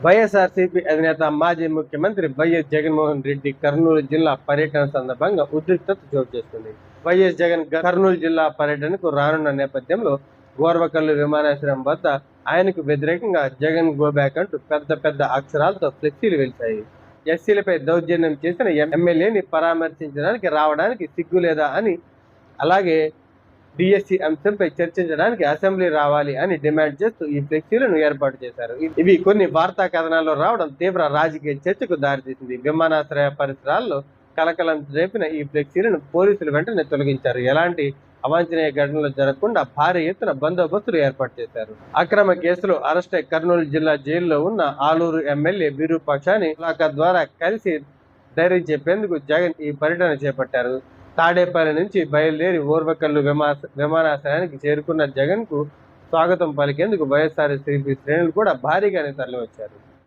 వైఎస్ఆర్సీపీ అధినేత మాజీ ముఖ్యమంత్రి వైఎస్ జగన్మోహన్ రెడ్డి కర్నూలు జిల్లా పర్యటన సందర్భంగా ఉద్రిక్తత చోటు చేసుకుంది. వైఎస్ జగన్ కర్నూలు జిల్లా పర్యటనకు రానున్న నేపథ్యంలో గోర్వకల్లు విమానాశ్రయం వద్ద ఆయనకు వ్యతిరేకంగా జగన్ గోబ్యాక్ అంటూ పెద్ద పెద్ద అక్షరాలతో ఫ్లెక్సీలు వెలిశాయి. ఎస్సీలపై దౌర్జన్యం చేసిన ఎమ్మెల్యేని పరామర్శించడానికి రావడానికి సిగ్గు లేదా అని, అలాగే డిఎస్సి అంశంపై చర్చించడానికి అసెంబ్లీ రావాలి అని డిమాండ్ చేస్తూ ఈ ఫ్లెక్సీలను ఏర్పాటు చేశారు. ఇవి కొన్ని వార్తా కథనాల్లో రావడం తీవ్ర రాజకీయ చర్చకు దారితీసింది. విమానాశ్రయ పరిసరాల్లో కలకలం రేపిన ఈ ఫ్లెక్సీలను పోలీసులు వెంటనే తొలగించారు. ఎలాంటి అవాంఛనీయ ఘటనలు జరగకుండా భారీ ఎత్తున బందోబస్తులు ఏర్పాటు చేశారు. అక్రమ కేసులో అరెస్టై కర్నూలు జిల్లా జైల్లో ఉన్న ఆలూరు ఎమ్మెల్యే విరూపాక్షని ములాఖాత్ ద్వారా కలిసి ధైర్యం చెప్పేందుకు జగన్ ఈ పర్యటన చేపట్టారు. తాడేపల్లి నుంచి బయలుదేరి ఓర్వకల్లు విమానాశ్రయానికి చేరుకున్న జగన్ కు స్వాగతం పలికేందుకు వైఎస్ఆర్సీపీ శ్రేణులు కూడా భారీగానే తరలివచ్చారు.